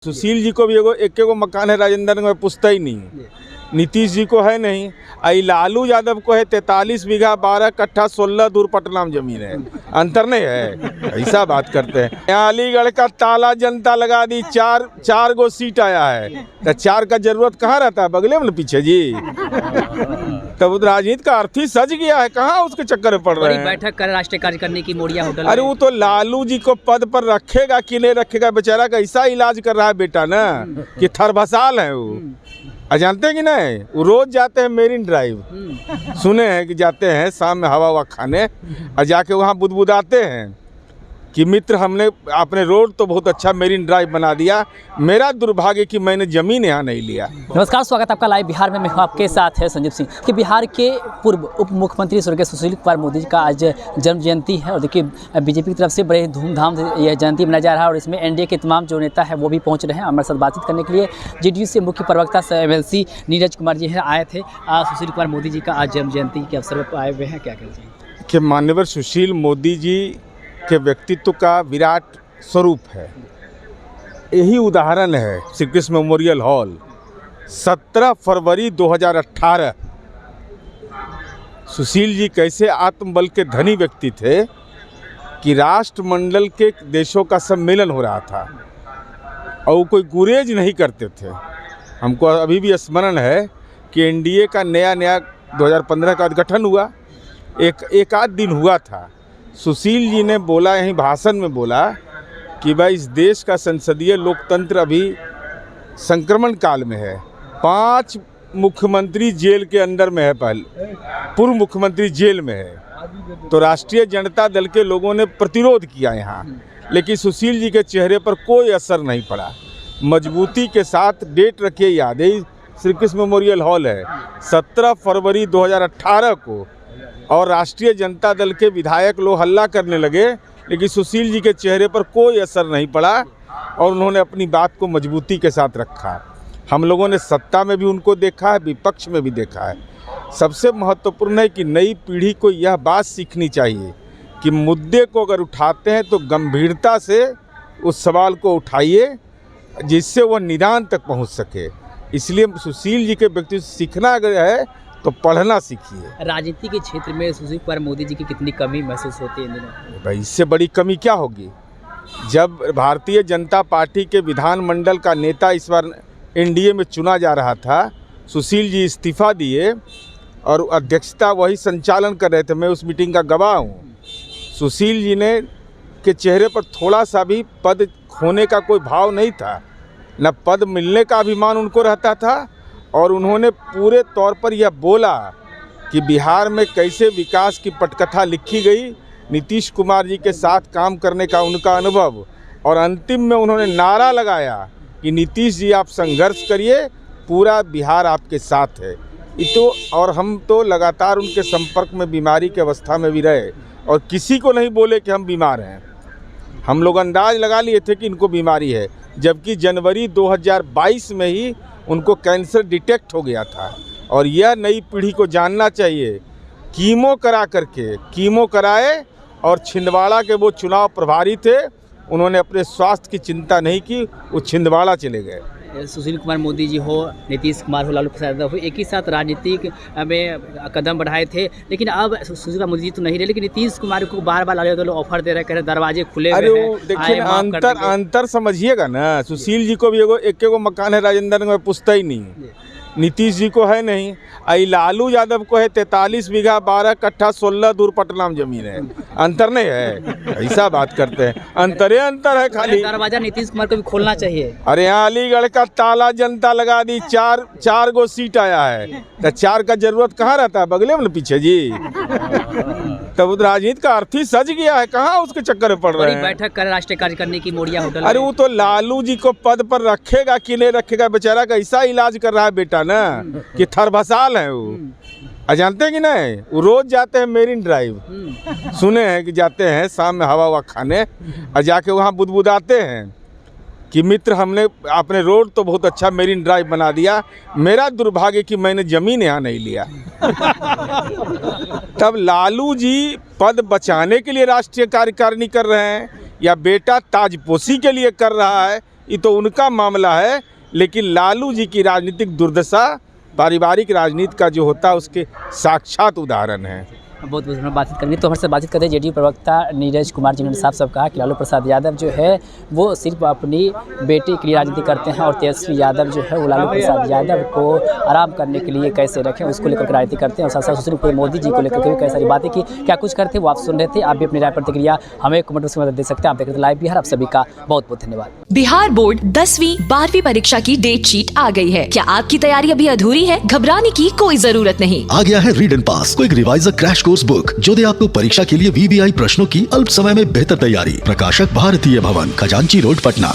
सुशील जी को भी एक मकान है राजेंद्र में, पूछता ही नहीं। नीतीश जी को है नहीं। आई लालू यादव को है 43 बीघा 12 कट्ठा 16 दूर पटना में जमीन है। अंतर नहीं है, ऐसा बात करते हैं। यहाँ अलीगढ़ का ताला जनता लगा दी, चार गो सीट आया है तो 4 का जरूरत कहाँ रहता है, बगले में पीछे जी। तब राजनीति का अर्थ ही सज गया है, कहाँ उसके चक्कर में पड़ रहे हैं। बैठक कर राष्ट्रीय कार्य करने की मोड़िया होटल। अरे वो तो लालू जी को पद पर रखेगा कि नहीं रखेगा, बेचारा का ऐसा इलाज कर रहा है बेटा ना कि थरभसाल है वो। जानते हैं कि नहीं, वो रोज जाते हैं मेरीन ड्राइव, सुने हैं कि जाते हैं शाम में हवा खाने और जाके वहाँ बुदबुदाते हैं कि मित्र हमने अपने रोड तो बहुत अच्छा मेरीन ड्राइव बना दिया, मेरा दुर्भाग्य कि मैंने ज़मीन यहाँ नहीं लिया। नमस्कार, स्वागत आपका लाइव बिहार में। मैं हूँ आपके साथ है संजीव सिंह। कि बिहार के पूर्व उप मुख्यमंत्री स्वर्गीय सुशील कुमार मोदी जी का आज जन्म जयंती है और देखिए बीजेपी की तरफ से बड़े धूमधाम से यह जयंती मनाया जा रहा है और इसमें एनडीए के तमाम जो नेता है वो भी पहुँच रहे हैं। हमारे साथ बातचीत करने के लिए जेडीयू से मुख्य प्रवक्ता MLC नीरज कुमार जी हैं, आए थे। सुशील कुमार मोदी जी का आज जन्म जयंती के अवसर पर आए हुए हैं, क्या कहते हैं कि माननीय सुशील मोदी जी के व्यक्तित्व का विराट स्वरूप है। यही उदाहरण है श्री कृष्ण मेमोरियल हॉल। 17 फरवरी 2018 सुशील जी कैसे आत्मबल के धनी व्यक्ति थे कि राष्ट्रमंडल के देशों का सम्मेलन हो रहा था और वो कोई गुरेज नहीं करते थे। हमको अभी भी स्मरण है कि एनडीए का नया 2015 का गठन हुआ, एक आध दिन हुआ था। सुशील जी ने बोला, यहीं भाषण में बोला कि भाई इस देश का संसदीय लोकतंत्र अभी संक्रमण काल में है। 5 मुख्यमंत्री जेल के अंदर में है, पहले पूर्व मुख्यमंत्री जेल में है। तो राष्ट्रीय जनता दल के लोगों ने प्रतिरोध किया यहाँ, लेकिन सुशील जी के चेहरे पर कोई असर नहीं पड़ा। मजबूती के साथ डेट रखिए याद है, श्री कृष्ण मेमोरियल हॉल है 17 फरवरी 2018 को, और राष्ट्रीय जनता दल के विधायक लोग हल्ला करने लगे, लेकिन सुशील जी के चेहरे पर कोई असर नहीं पड़ा और उन्होंने अपनी बात को मजबूती के साथ रखा। हम लोगों ने सत्ता में भी उनको देखा है, विपक्ष में भी देखा है। सबसे महत्वपूर्ण है कि नई पीढ़ी को यह बात सीखनी चाहिए कि मुद्दे को अगर उठाते हैं तो गंभीरता से उस सवाल को उठाइए जिससे वह निदान तक पहुंच सके। इसलिए सुशील जी के व्यक्तित्व सीखना अगर है तो पढ़ना सीखिए। राजनीति के क्षेत्र में सुशील कुमार मोदी जी की कितनी कमी महसूस होती है इन दिनों? भाई इससे बड़ी कमी क्या होगी। जब भारतीय जनता पार्टी के विधानमंडल का नेता इस बार एनडीए में चुना जा रहा था, सुशील जी इस्तीफा दिए और अध्यक्षता वही संचालन कर रहे थे, मैं उस मीटिंग का गवाह हूँ। सुशील जी ने के चेहरे पर थोड़ा सा भी पद खोने का कोई भाव नहीं था, न पद मिलने का अभिमान उनको रहता था, और उन्होंने पूरे तौर पर यह बोला कि बिहार में कैसे विकास की पटकथा लिखी गई, नीतीश कुमार जी के साथ काम करने का उनका अनुभव, और अंतिम में उन्होंने नारा लगाया कि नीतीश जी आप संघर्ष करिए, पूरा बिहार आपके साथ है। तो और हम तो लगातार उनके संपर्क में बीमारी की अवस्था में भी रहे और किसी को नहीं बोले कि हम बीमार हैं। हम लोग अंदाज लगा लिए थे कि इनको बीमारी है, जबकि जनवरी 2022 में ही उनको कैंसर डिटेक्ट हो गया था। और यह नई पीढ़ी को जानना चाहिए, कीमो कराए, और छिंदवाड़ा के वो चुनाव प्रभारी थे, उन्होंने अपने स्वास्थ्य की चिंता नहीं की, वो छिंदवाड़ा चले गए। सुशील कुमार मोदी जी हो, नीतीश कुमार हो, लालू प्रसाद यादव हो, एक ही साथ राजनीतिक में कदम बढ़ाए थे, लेकिन अब सुशील कुमार मोदी जी तो नहीं रहे, लेकिन नीतीश कुमार को बार लालू यादव ऑफर दे रहे, कह रहे दरवाजे खुले। अरे वो देखिए अंतर समझिएगा ना। सुशील जी को भी एक मकान है राजेंद्र में, पूछता ही नहीं। नीतीश जी को है नहीं। आई लालू यादव को है 43 बीघा 12 कट्ठा 16 दूर पटना में जमीन है। अंतर नहीं है, ऐसा बात करते हैं। अंतर है खाली। दरवाजा नीतीश कुमार को भी खोलना चाहिए। अरे यहाँ अलीगढ़ का ताला जनता लगा दी, 4 गो सीट आया है तो 4 का जरूरत कहाँ रहता है, बगले में पीछे जी। तब राजनीति का अर्थ ही सज गया है, कहाँ उसके चक्कर में पड़ रहे हैं। बैठक कर राष्ट्रीय कार्य करने की मोड़िया होटल। अरे वो तो लालू जी को पद पर रखेगा कि नहीं रखेगा, बेचारा का ऐसा इलाज कर रहा है बेटा ना कि थरभसाल है वो। जानते हैं कि नहीं, वो रोज जाते हैं मेरीन ड्राइव, सुने हैं कि जाते हैं शाम में हवा खाने और जाके वहाँ बुदबुदाते हैं कि मित्र हमने अपने रोड तो बहुत अच्छा मेरीन ड्राइव बना दिया, मेरा दुर्भाग्य कि मैंने ज़मीन यहाँ नहीं लिया। तब लालू जी पद बचाने के लिए राष्ट्रीय कार्यकारिणी कर रहे हैं या बेटा ताजपोशी के लिए कर रहा है, ये तो उनका मामला है, लेकिन लालू जी की राजनीतिक दुर्दशा पारिवारिक राजनीति का जो होता है उसके साक्षात उदाहरण है। बहुत बहुत बातचीत करेंगे। तो हमारे साथ बातचीत करते हैं जेडीयू प्रवक्ता नीरज कुमार, जिन्होंने साफ कहा कि लालू प्रसाद यादव जो है वो सिर्फ अपनी बेटी के लिए राजनीति करते हैं और तेजस्वी यादव जो है वो लालू प्रसाद यादव को आराम करने के लिए कैसे रखें उसको लेकर राजनीति करते हैं। और साथ साथ सुशील कुमार मोदी जी को लेकर के भी कई सारी बातें की, क्या कुछ करते हैं वो आप सुन रहे थे। आप भी अपनी राय प्रतिक्रिया हमें कमेंट बॉक्स में मदद दे सकते हैं। आप देख रहे थे लाइव बिहार। आप सभी का बहुत बहुत धन्यवाद। बिहार बोर्ड 10वीं 12वीं परीक्षा की डेट शीट आ गई है। क्या आपकी तैयारी अभी अधूरी है? घबराने की कोई जरूरत नहीं। आ गया है read and pass, quick reviser crash course book जो दे आपको परीक्षा के लिए VVI प्रश्नों की अल्प समय में बेहतर तैयारी। प्रकाशक भारतीय भवन, खजांची रोड, पटना।